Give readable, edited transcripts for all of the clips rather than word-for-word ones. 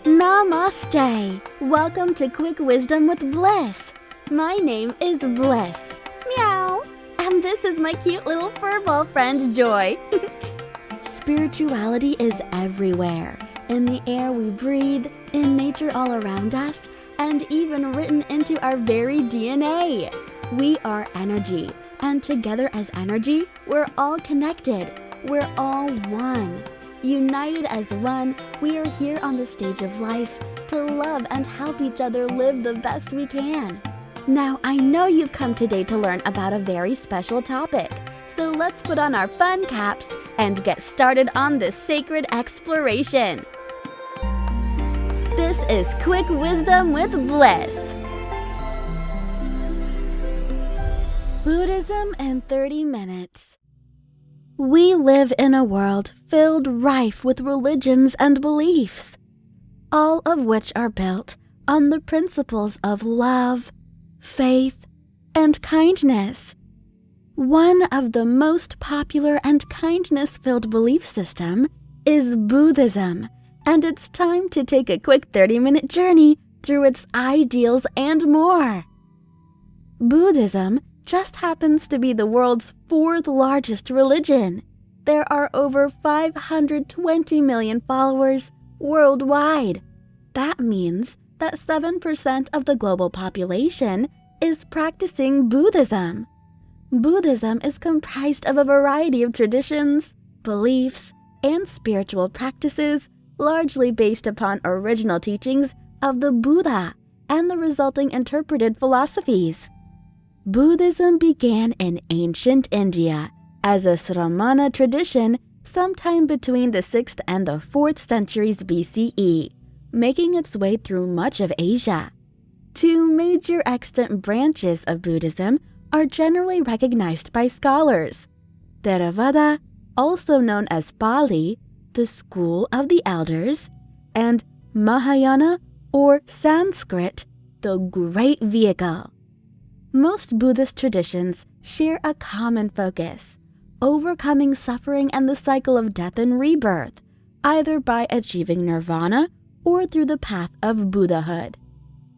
Namaste! Welcome to Quick Wisdom with Bliss. My name is Bliss. Meow! And this is my cute little furball friend, Joy. Spirituality is everywhere. In the air we breathe, in nature all around us, and even written into our very DNA. We are energy, and together as energy, we're all connected. We're all one. United as one, we are here on the stage of life to love and help each other live the best we can. Now, I know you've come today to learn about a very special topic, so let's put on our fun caps and get started on this sacred exploration. This is Quick Wisdom with Bliss. Buddhism in 30 minutes. We live in a world filled rife with religions and beliefs, all of which are built on the principles of love, faith, and kindness. One of the most popular and kindness-filled belief system is Buddhism, and it's time to take a quick 30-minute journey through its ideals and more. Buddhism just happens to be the world's fourth largest religion. There are over 520 million followers worldwide. That means that 7% of the global population is practicing Buddhism. Buddhism is comprised of a variety of traditions, beliefs, and spiritual practices largely based upon original teachings of the Buddha and the resulting interpreted philosophies. Buddhism began in ancient India as a Sramana tradition sometime between the 6th and the 4th centuries BCE, making its way through much of Asia. Two major extant branches of Buddhism are generally recognized by scholars: Theravada, also known as Pali, the School of the Elders, and Mahayana, or Sanskrit, the Great Vehicle. Most Buddhist traditions share a common focus: overcoming suffering and the cycle of death and rebirth, either by achieving nirvana or through the path of Buddhahood.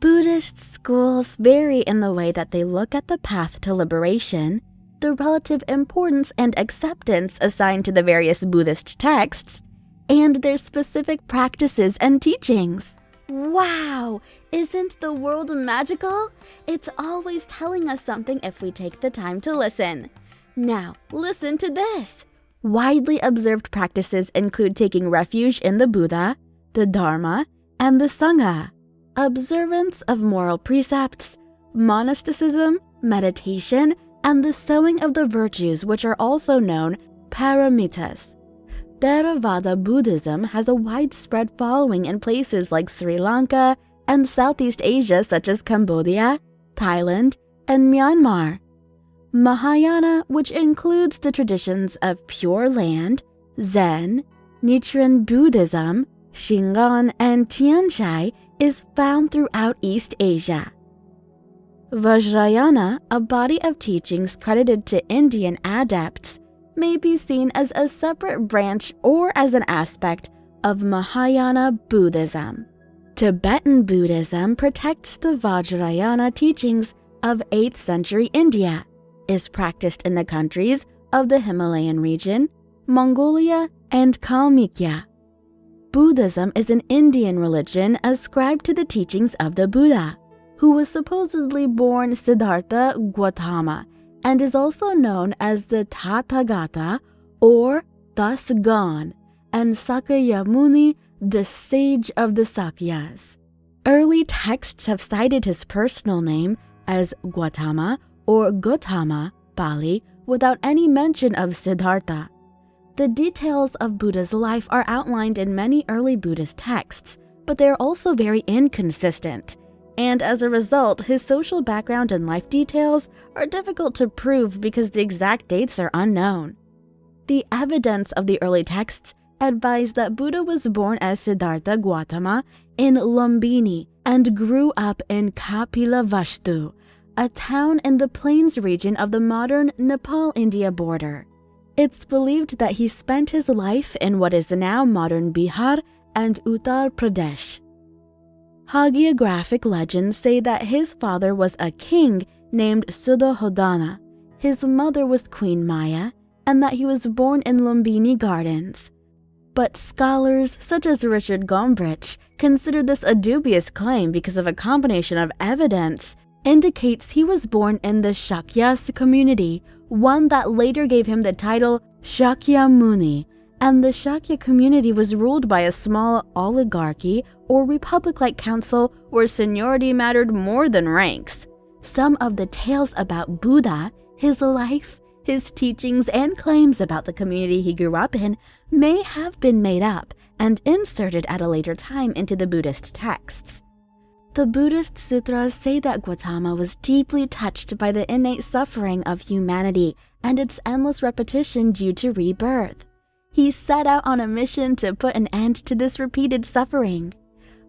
Buddhist schools vary in the way that they look at the path to liberation, the relative importance and acceptance assigned to the various Buddhist texts, and their specific practices and teachings. Wow! Isn't the world magical? It's always telling us something if we take the time to listen. Now, listen to this. Widely observed practices include taking refuge in the Buddha, the Dharma, and the Sangha, observance of moral precepts, monasticism, meditation, and the sowing of the virtues, which are also known paramitas. Theravada Buddhism has a widespread following in places like Sri Lanka and Southeast Asia such as Cambodia, Thailand, and Myanmar. Mahayana, which includes the traditions of Pure Land, Zen, Nichiren Buddhism, Shingon, and Tiantai, is found throughout East Asia. Vajrayana, a body of teachings credited to Indian adepts, may be seen as a separate branch or as an aspect of Mahayana Buddhism. Tibetan Buddhism protects the Vajrayana teachings of 8th century India, is practiced in the countries of the Himalayan region, Mongolia, and Kalmykia. Buddhism is an Indian religion ascribed to the teachings of the Buddha, who was supposedly born Siddhartha Gautama, and is also known as the Tathagata, or thus gone, and Sakyamuni, the sage of the Sakyas. Early texts have cited his personal name as Gautama or Gautama, Pali, without any mention of Siddhartha. The details of Buddha's life are outlined in many early Buddhist texts, but they are also very inconsistent, and as a result, his social background and life details are difficult to prove because the exact dates are unknown. The evidence of the early texts advise that Buddha was born as Siddhartha Gautama in Lumbini and grew up in Kapilavastu, a town in the plains region of the modern Nepal-India border. It's believed that he spent his life in what is now modern Bihar and Uttar Pradesh. Hagiographic legends say that his father was a king named Suddhodana, his mother was Queen Maya, and that he was born in Lumbini Gardens. But scholars such as Richard Gombrich consider this a dubious claim because of a combination of evidence indicates he was born in the Shakyas community, one that later gave him the title Shakyamuni, and the Shakya community was ruled by a small oligarchy or republic-like council where seniority mattered more than ranks. Some of the tales about Buddha, his life, his teachings, and claims about the community he grew up in may have been made up and inserted at a later time into the Buddhist texts. The Buddhist sutras say that Gautama was deeply touched by the innate suffering of humanity and its endless repetition due to rebirth. He set out on a mission to put an end to this repeated suffering.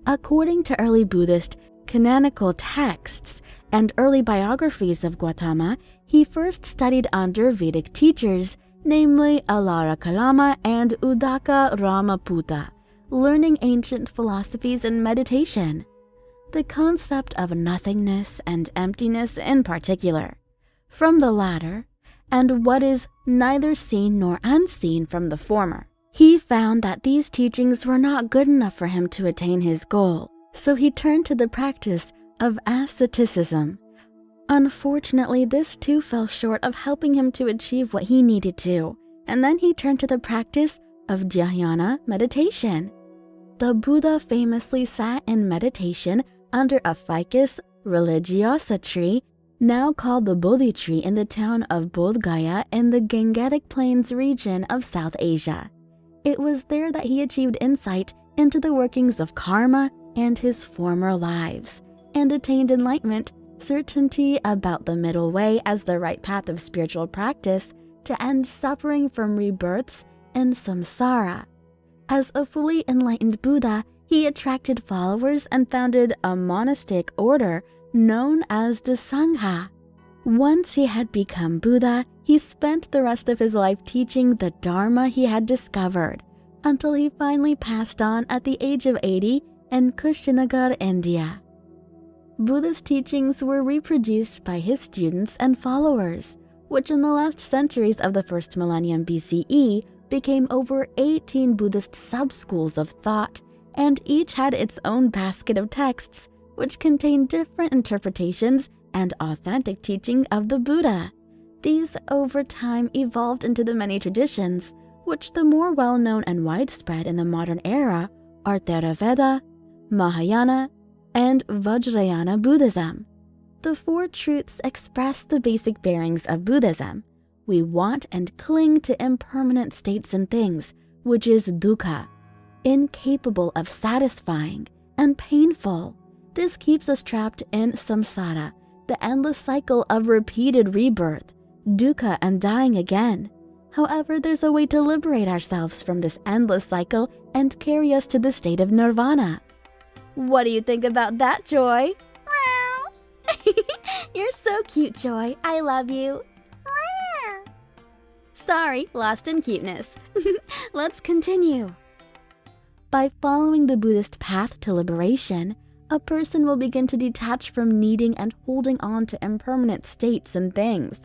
According to early Buddhist canonical texts and early biographies of Gautama, he first studied under Vedic teachers, namely Alara Kalama and Udaka Ramaputta, learning ancient philosophies and meditation. The concept of nothingness and emptiness in particular, from the latter, and what is neither seen nor unseen from the former. He found that these teachings were not good enough for him to attain his goal, so he turned to the practice of asceticism. Unfortunately, this too fell short of helping him to achieve what he needed to, and then he turned to the practice of dhyana meditation. The Buddha famously sat in meditation under a ficus religiosa tree, now called the Bodhi tree, in the town of Bodh Gaya in the Gangetic Plains region of South Asia. It was there that he achieved insight into the workings of karma and his former lives, and attained enlightenment, certainty about the middle way as the right path of spiritual practice to end suffering from rebirths and samsara. As a fully enlightened Buddha, he attracted followers and founded a monastic order known as the Sangha. Once he had become Buddha, he spent the rest of his life teaching the Dharma he had discovered, until he finally passed on at the age of 80 in Kushinagar, India. Buddha's teachings were reproduced by his students and followers, which in the last centuries of the first millennium BCE became over 18 Buddhist sub-schools of thought, and each had its own basket of texts, which contained different interpretations and authentic teaching of the Buddha. These over time evolved into the many traditions, which the more well-known and widespread in the modern era are Theravada, Mahayana, and Vajrayana Buddhism. The four truths express the basic bearings of Buddhism. We want and cling to impermanent states and things, which is dukkha, incapable of satisfying and painful. This keeps us trapped in samsara, the endless cycle of repeated rebirth, dukkha, and dying again. However, there's a way to liberate ourselves from this endless cycle and carry us to the state of nirvana. What do you think about that, Joy? You're so cute, Joy. I love you. Sorry, lost in cuteness. Let's continue. By following the Buddhist path to liberation, a person will begin to detach from needing and holding on to impermanent states and things.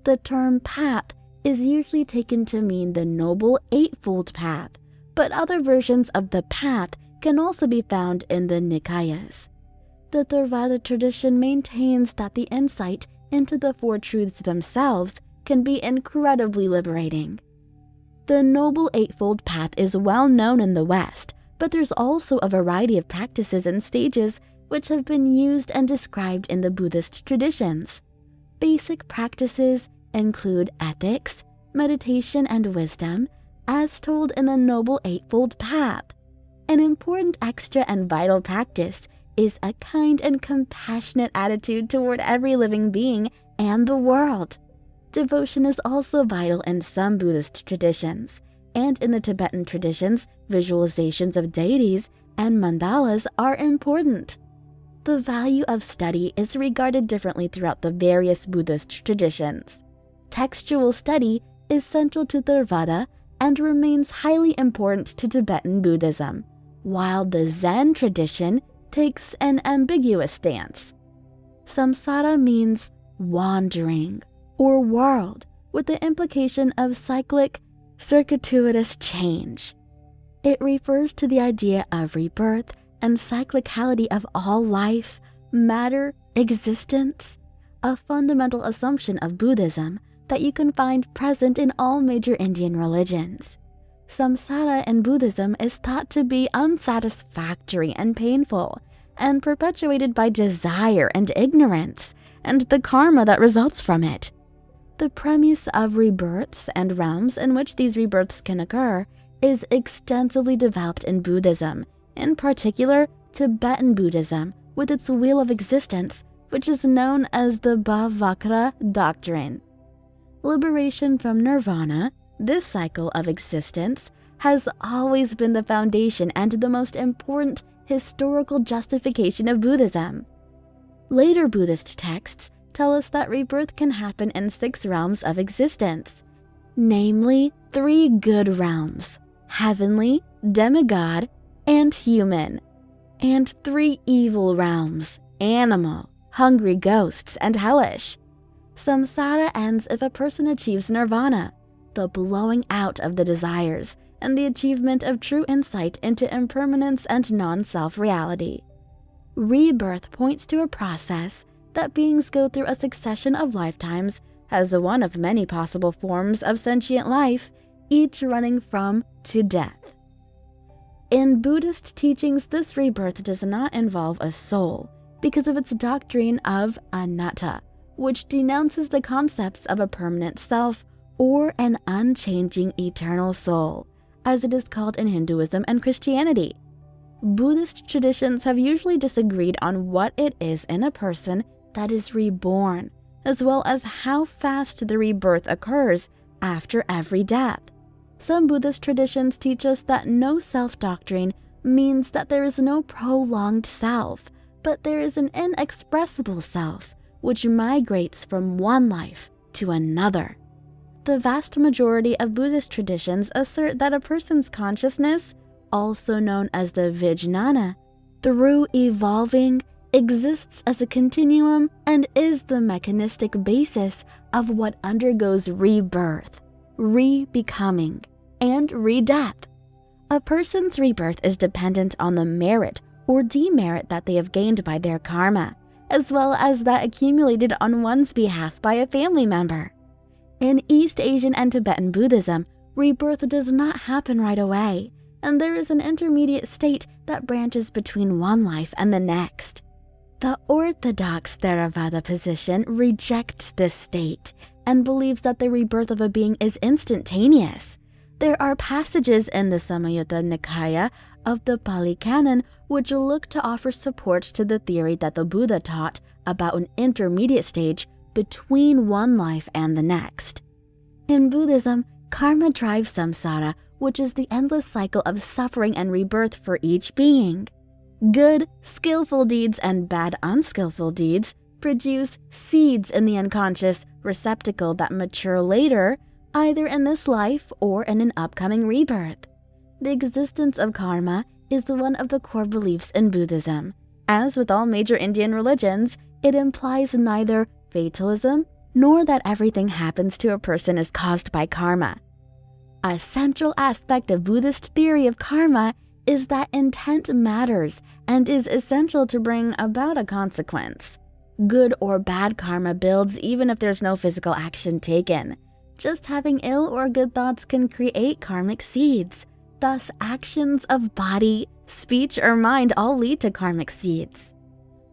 The term path is usually taken to mean the Noble Eightfold Path, but other versions of the path can also be found in the Nikayas. The Theravada tradition maintains that the insight into the four truths themselves can be incredibly liberating. The Noble Eightfold Path is well known in the West, but there's also a variety of practices and stages which have been used and described in the Buddhist traditions. Basic practices include ethics, meditation, and wisdom, as told in the Noble Eightfold Path. An important extra and vital practice is a kind and compassionate attitude toward every living being and the world. Devotion is also vital in some Buddhist traditions, and in the Tibetan traditions, visualizations of deities and mandalas are important. The value of study is regarded differently throughout the various Buddhist traditions. Textual study is central to Theravada and remains highly important to Tibetan Buddhism, while the Zen tradition takes an ambiguous stance. Samsara means wandering or world, with the implication of cyclic, circuitous change. It refers to the idea of rebirth and cyclicality of all life, matter, existence, a fundamental assumption of Buddhism that you can find present in all major Indian religions. Samsara in Buddhism is thought to be unsatisfactory and painful, and perpetuated by desire and ignorance, and the karma that results from it. The premise of rebirths and realms in which these rebirths can occur is extensively developed in Buddhism, in particular Tibetan Buddhism, with its wheel of existence, which is known as the Bhavakra doctrine. Liberation from nirvana, this cycle of existence, has always been the foundation and the most important historical justification of Buddhism. Later Buddhist texts tell us that rebirth can happen in 6 realms of existence, namely 3 good realms, heavenly, demigod, and human, and 3 evil realms, animal, hungry ghosts, and hellish. Samsara ends if a person achieves nirvana, the blowing out of the desires, and the achievement of true insight into impermanence and non-self reality. Rebirth points to a process that beings go through a succession of lifetimes as one of many possible forms of sentient life, each running from to death. In Buddhist teachings, this rebirth does not involve a soul because of its doctrine of anatta, which denounces the concepts of a permanent self or an unchanging eternal soul, as it is called in Hinduism and Christianity. Buddhist traditions have usually disagreed on what it is in a person that is reborn, as well as how fast the rebirth occurs after every death. Some Buddhist traditions teach us that no self doctrine means that there is no prolonged self, but there is an inexpressible self, which migrates from one life to another. The vast majority of Buddhist traditions assert that a person's consciousness, also known as the vijnana, through evolving, exists as a continuum and is the mechanistic basis of what undergoes rebirth, re-becoming, and re-death. A person's rebirth is dependent on the merit or demerit that they have gained by their karma, as well as that accumulated on one's behalf by a family member. In East Asian and Tibetan Buddhism, rebirth does not happen right away, and there is an intermediate state that branches between one life and the next. The orthodox Theravada position rejects this state and believes that the rebirth of a being is instantaneous. There are passages in the Samyutta Nikaya of the Pali Canon which look to offer support to the theory that the Buddha taught about an intermediate stage between one life and the next. In Buddhism, karma drives samsara, which is the endless cycle of suffering and rebirth for each being. Good, skillful deeds and bad, unskillful deeds produce seeds in the unconscious receptacle that mature later, either in this life or in an upcoming rebirth. The existence of karma is one of the core beliefs in Buddhism. As with all major Indian religions, it implies neither fatalism nor that everything happens to a person is caused by karma. A central aspect of Buddhist theory of karma is that intent matters and is essential to bring about a consequence. Good or bad karma builds even if there's no physical action taken. Just having ill or good thoughts can create karmic seeds. Thus, actions of body, speech, or mind all lead to karmic seeds.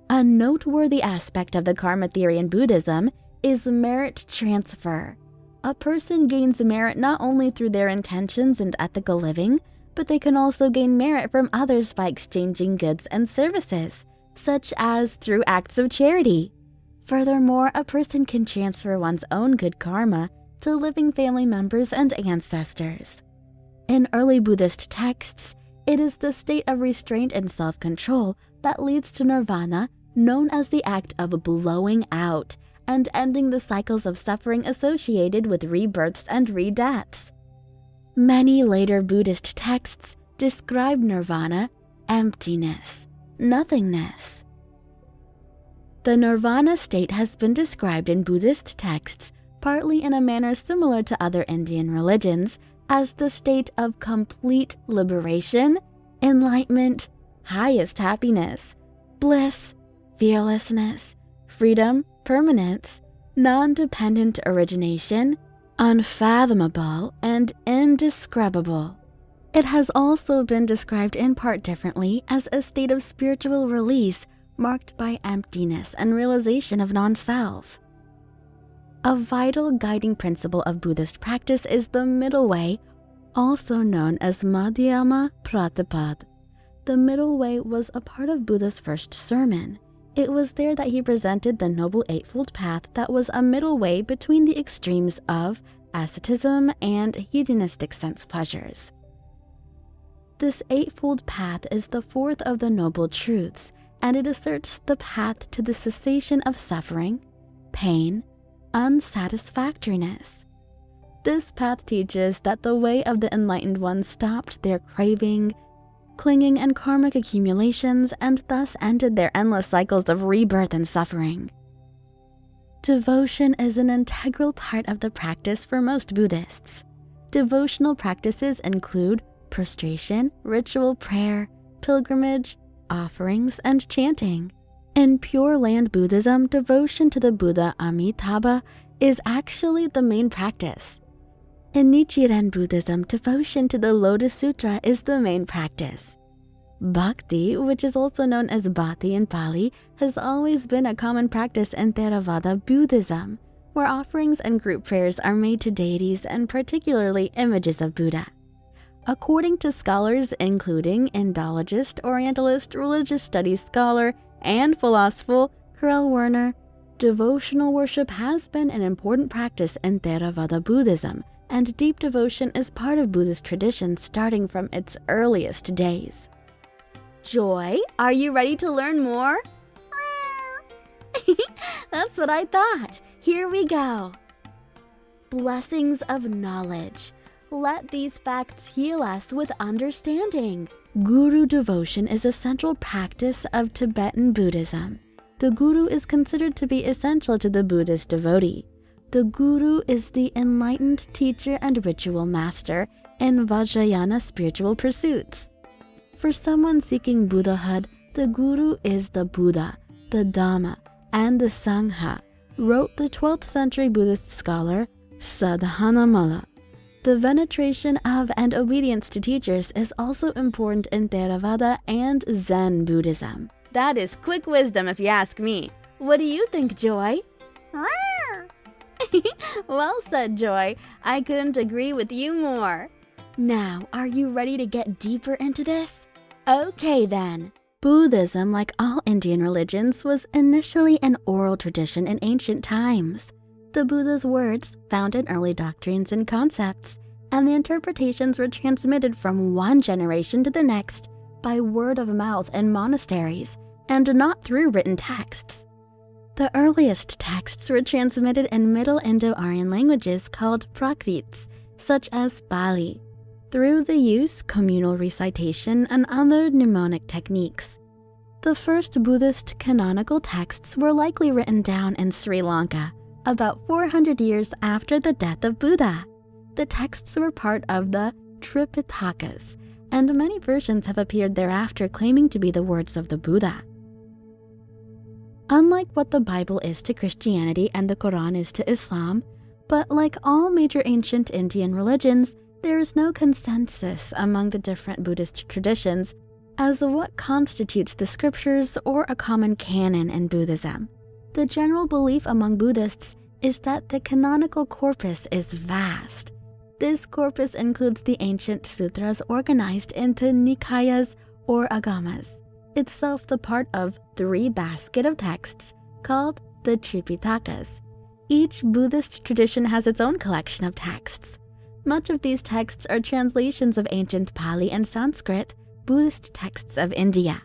A noteworthy aspect of the karma theory in Buddhism is merit transfer. A person gains merit not only through their intentions and ethical living, but they can also gain merit from others by exchanging goods and services, such as through acts of charity. Furthermore, a person can transfer one's own good karma to living family members and ancestors. In early Buddhist texts, it is the state of restraint and self-control that leads to nirvana, known as the act of blowing out and ending the cycles of suffering associated with rebirths and re-deaths. Many later Buddhist texts describe nirvana, emptiness, nothingness. The nirvana state has been described in Buddhist texts, partly in a manner similar to other Indian religions, as the state of complete liberation, enlightenment, highest happiness, bliss, fearlessness, freedom, permanence, non-dependent origination, unfathomable, and indescribable. It has also been described in part differently as a state of spiritual release marked by emptiness and realization of non-self. A vital guiding principle of Buddhist practice is the middle way, also known as Madhyama Pratipad. The middle way was a part of Buddha's first sermon. It was there that he presented the Noble Eightfold Path that was a middle way between the extremes of asceticism and hedonistic sense pleasures. This Eightfold Path is the fourth of the Noble Truths, and it asserts the path to the cessation of suffering, pain, unsatisfactoriness. This path teaches that the way of the enlightened ones stopped their craving, clinging, and karmic accumulations, and thus ended their endless cycles of rebirth and suffering. Devotion is an integral part of the practice for most Buddhists. Devotional practices include prostration, ritual prayer, pilgrimage, offerings, and chanting. In Pure Land Buddhism, devotion to the Buddha Amitabha is actually the main practice. In Nichiren Buddhism, devotion to the Lotus Sutra is the main practice. Bhakti, which is also known as Bhati in Pali, has always been a common practice in Theravada Buddhism, where offerings and group prayers are made to deities and particularly images of Buddha. According to scholars including Indologist, Orientalist, religious studies scholar, and philosopher Karl Werner, devotional worship has been an important practice in Theravada Buddhism, and deep devotion is part of Buddhist tradition starting from its earliest days. Joy, are you ready to learn more? That's what I thought. Here we go. Blessings of knowledge. Let these facts heal us with understanding. Guru devotion is a central practice of Tibetan Buddhism. The guru is considered to be essential to the Buddhist devotee. The guru is the enlightened teacher and ritual master in Vajrayana spiritual pursuits. For someone seeking Buddhahood, the guru is the Buddha, the Dhamma, and the Sangha, wrote the 12th century Buddhist scholar Sadhanamala. The veneration of and obedience to teachers is also important in Theravada and Zen Buddhism. That is quick wisdom if you ask me. What do you think, Joy? Well said, Joy. I couldn't agree with you more. Now, are you ready to get deeper into this? Okay then. Buddhism, like all Indian religions, was initially an oral tradition in ancient times. The Buddha's words found in early doctrines and concepts, and the interpretations were transmitted from one generation to the next by word of mouth in monasteries, and not through written texts. The earliest texts were transmitted in Middle Indo-Aryan languages called Prakrits, such as Pali, through the use communal recitation and other mnemonic techniques. The first Buddhist canonical texts were likely written down in Sri Lanka, about 400 years after the death of Buddha. The texts were part of the Tripitakas, and many versions have appeared thereafter claiming to be the words of the Buddha. Unlike what the Bible is to Christianity and the Quran is to Islam, but like all major ancient Indian religions, there is no consensus among the different Buddhist traditions as to what constitutes the scriptures or a common canon in Buddhism. The general belief among Buddhists is that the canonical corpus is vast. This corpus includes the ancient sutras organized into Nikayas or Agamas, itself the part of 3 baskets of texts called the Tripitakas. Each Buddhist tradition has its own collection of texts. Much of these texts are translations of ancient Pali and Sanskrit Buddhist texts of India.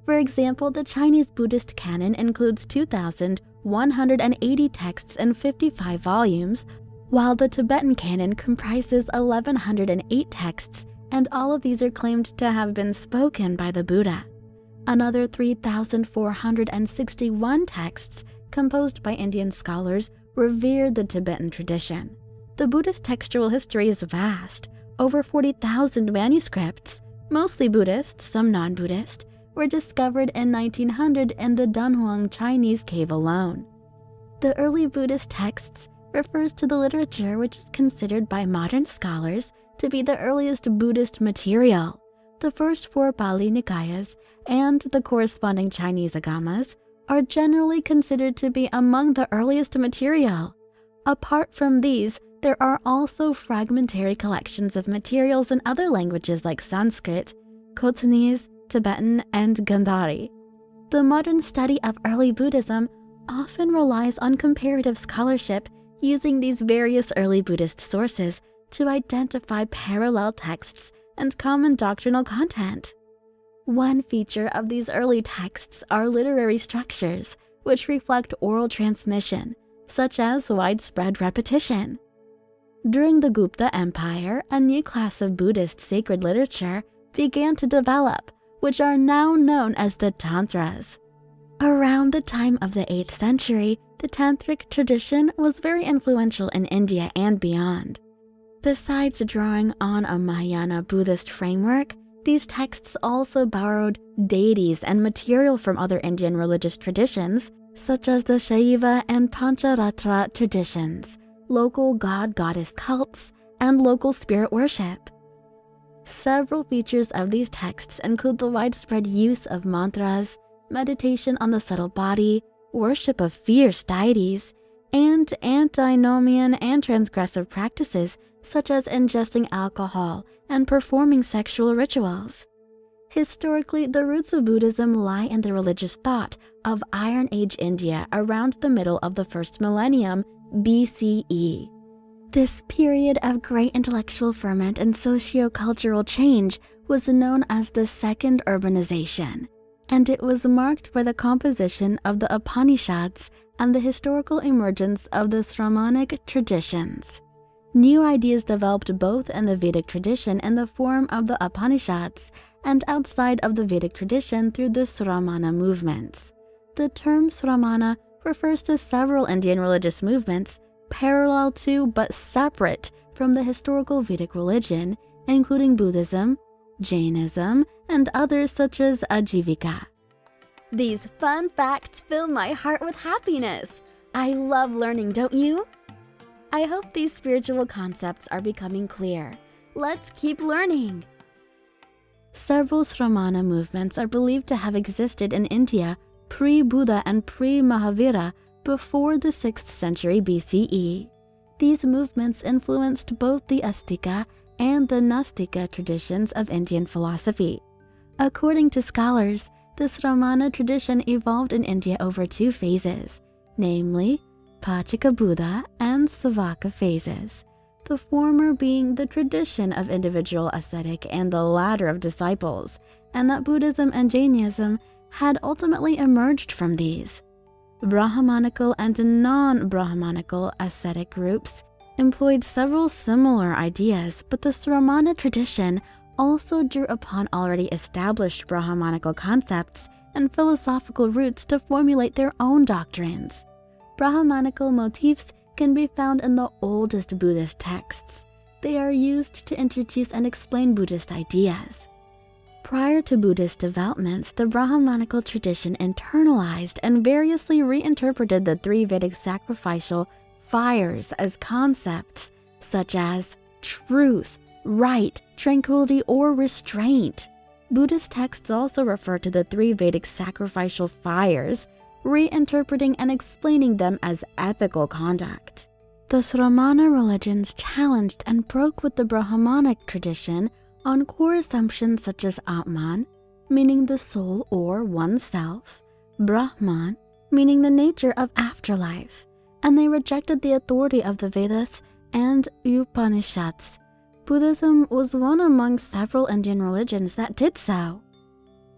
For example, the Chinese Buddhist canon includes 2,180 texts in 55 volumes, while the Tibetan canon comprises 1,108 texts, and all of these are claimed to have been spoken by the Buddha. Another 3,461 texts composed by Indian scholars revere the Tibetan tradition. The Buddhist textual history is vast. Over 40,000 manuscripts, mostly Buddhist, some non-Buddhist, were discovered in 1900 in the Dunhuang Chinese cave alone. The early Buddhist texts refers to the literature which is considered by modern scholars to be the earliest Buddhist material. The first 4 Pali Nikayas and the corresponding Chinese agamas are generally considered to be among the earliest material. Apart from these, there are also fragmentary collections of materials in other languages like Sanskrit, Khotanese, Tibetan, and Gandhari. The modern study of early Buddhism often relies on comparative scholarship using these various early Buddhist sources to identify parallel texts and common doctrinal content. One feature of these early texts are literary structures, which reflect oral transmission, such as widespread repetition. During the Gupta Empire, a new class of Buddhist sacred literature began to develop, which are now known as the Tantras. Around the time of the 8th century, the Tantric tradition was very influential in India and beyond. Besides drawing on a Mahayana Buddhist framework, these texts also borrowed deities and material from other Indian religious traditions, such as the Shaiva and Pancharatra traditions, local god-goddess cults, and local spirit worship. Several features of these texts include the widespread use of mantras, meditation on the subtle body, worship of fierce deities, and antinomian and transgressive practices such as ingesting alcohol and performing sexual rituals. Historically, the roots of Buddhism lie in the religious thought of Iron Age India around the middle of the first millennium BCE. This period of great intellectual ferment and socio-cultural change was known as the Second Urbanization, and it was marked by the composition of the Upanishads and the historical emergence of the Sramanic traditions. New ideas developed both in the Vedic tradition in the form of the Upanishads and outside of the Vedic tradition through the Sramana movements. The term Sramana refers to several Indian religious movements parallel to but separate from the historical Vedic religion, including Buddhism, Jainism, and others such as Ajivika. These fun facts fill my heart with happiness. I love learning, don't you? I hope these spiritual concepts are becoming clear. Let's keep learning. Several Sramana movements are believed to have existed in India pre-Buddha and pre-Mahavira before the 6th century BCE. These movements influenced both the Astika and the Nastika traditions of Indian philosophy. According to scholars, the Sramana tradition evolved in India over 2 phases, namely Pachika Buddha and Savaka phases, the former being the tradition of individual ascetic and the latter of disciples, and that Buddhism and Jainism had ultimately emerged from these. Brahmanical and non-Brahmanical ascetic groups employed several similar ideas, but the Sramana tradition also drew upon already established Brahmanical concepts and philosophical roots to formulate their own doctrines. Brahmanical motifs can be found in the oldest Buddhist texts. They are used to introduce and explain Buddhist ideas. Prior to Buddhist developments, the Brahmanical tradition internalized and variously reinterpreted the 3 Vedic sacrificial fires as concepts such as truth, right, tranquility, or restraint. Buddhist texts also refer to the 3 Vedic sacrificial fires, reinterpreting and explaining them as ethical conduct. The Sramana religions challenged and broke with the Brahmanic tradition on core assumptions such as Atman, meaning the soul or oneself, Brahman, meaning the nature of afterlife, and they rejected the authority of the Vedas and Upanishads. Buddhism was one among several Indian religions that did so.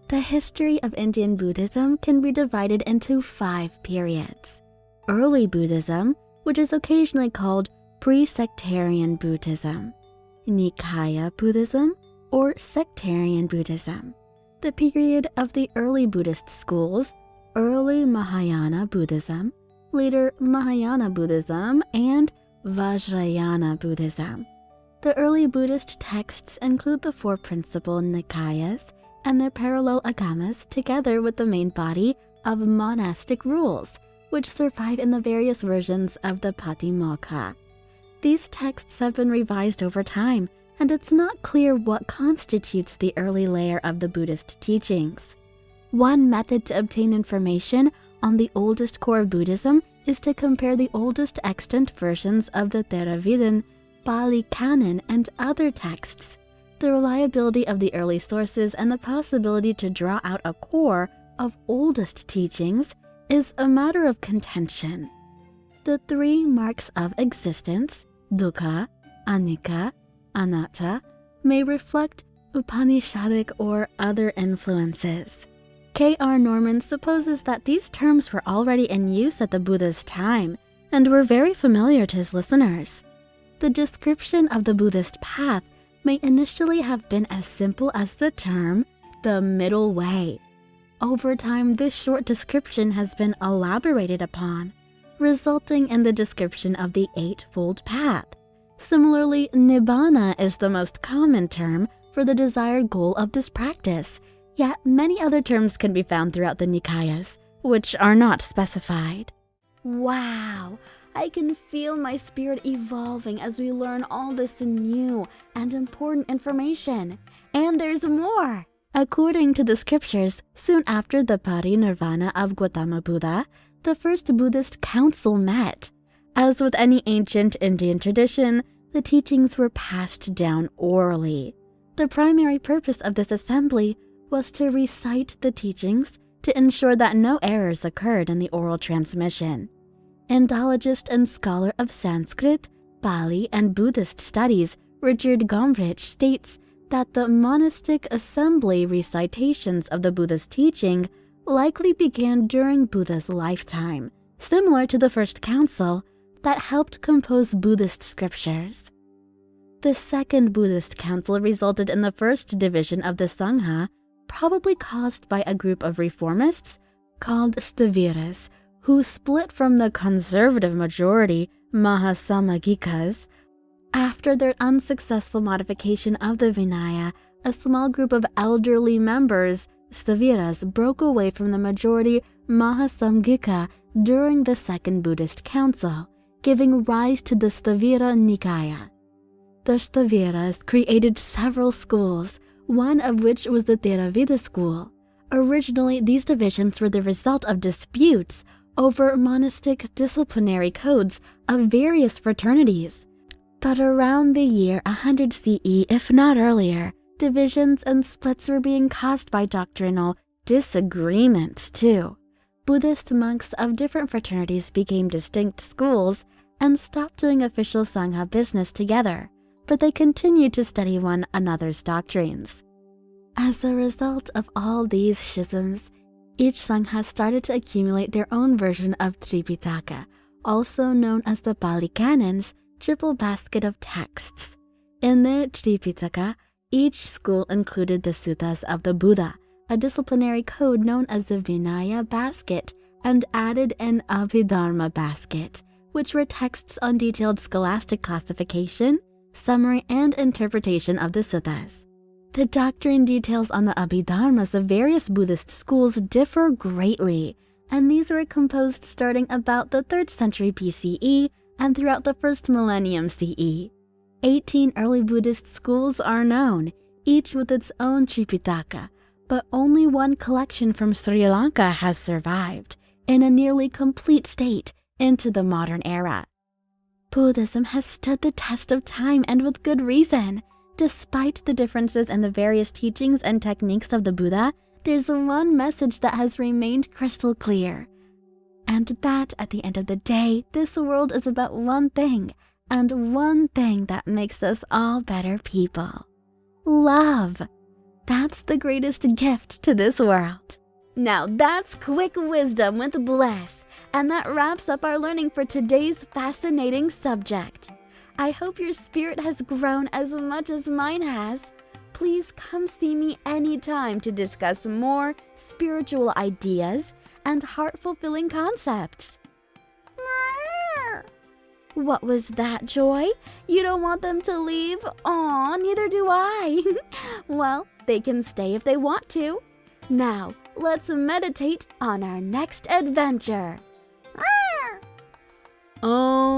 The history of Indian Buddhism can be divided into 5 periods. Early Buddhism, which is occasionally called pre-sectarian Buddhism, Nikaya Buddhism, or sectarian Buddhism, The period of the early Buddhist schools, early Mahayana Buddhism, later Mahayana Buddhism, and Vajrayana Buddhism. The early Buddhist texts include the four principal Nikayas and their parallel agamas together with the main body of monastic rules, which survive in the various versions of the Patimokkha. These texts have been revised over time, and it's not clear what constitutes the early layer of the Buddhist teachings. One method to obtain information on the oldest core of Buddhism is to compare the oldest extant versions of the Theravada, Pali Canon, and other texts. The reliability of the early sources and the possibility to draw out a core of oldest teachings is a matter of contention. The three marks of existence, dukkha, anicca, anatta, may reflect Upanishadic or other influences. K.R. Norman supposes that these terms were already in use at the Buddha's time and were very familiar to his listeners. The description of the Buddhist path may initially have been as simple as the term, the middle way. Over time, this short description has been elaborated upon, resulting in the description of the Eightfold Path. Similarly, Nibbana is the most common term for the desired goal of this practice, yet many other terms can be found throughout the Nikayas, which are not specified. Wow! I can feel my spirit evolving as we learn all this new and important information. And there's more! According to the scriptures, soon after the parinirvana of Gautama Buddha, the first Buddhist council met. As with any ancient Indian tradition, the teachings were passed down orally. The primary purpose of this assembly was to recite the teachings to ensure that no errors occurred in the oral transmission. Indologist and scholar of Sanskrit, Pali, and Buddhist studies, Richard Gombrich states that the monastic assembly recitations of the Buddha's teaching likely began during Buddha's lifetime, similar to the first council that helped compose Buddhist scriptures. The second Buddhist council resulted in the first division of the Sangha, probably caused by a group of reformists called Sthaviras, who split from the conservative majority Mahasamaggikas. After their unsuccessful modification of the Vinaya, a small group of elderly members, Sthaviras, broke away from the majority Mahasamgika during the Second Buddhist Council, giving rise to the Sthavira Nikaya. The Sthaviras created several schools, one of which was the Theravada school. Originally, these divisions were the result of disputes over monastic disciplinary codes of various fraternities. But around the year 100 CE, if not earlier, divisions and splits were being caused by doctrinal disagreements too. Buddhist monks of different fraternities became distinct schools and stopped doing official Sangha business together, but they continued to study one another's doctrines. As a result of all these schisms, each Sangha started to accumulate their own version of Tripitaka, also known as the Pali Canon's triple basket of texts. In the Tripitaka, each school included the suttas of the Buddha, a disciplinary code known as the Vinaya basket, and added an Abhidharma basket, which were texts on detailed scholastic classification, summary, and interpretation of the suttas. The doctrine details on the Abhidharmas of various Buddhist schools differ greatly, and these were composed starting about the 3rd century BCE and throughout the 1st millennium CE. 18 early Buddhist schools are known, each with its own Tripitaka, but only one collection from Sri Lanka has survived, in a nearly complete state, into the modern era. Buddhism has stood the test of time, and with good reason. Despite the differences in the various teachings and techniques of the Buddha, there's one message that has remained crystal clear. And that, at the end of the day, this world is about one thing, and one thing that makes us all better people. Love. That's the greatest gift to this world. Now that's quick wisdom with Bliss, and that wraps up our learning for today's fascinating subject. I hope your spirit has grown as much as mine has. please come see me anytime to discuss more spiritual ideas and heart-fulfilling concepts. What was that, Joy? You don't want them to leave? Aw, neither do I. Well, they can stay if they want to. Now, let's meditate on our next adventure. Om.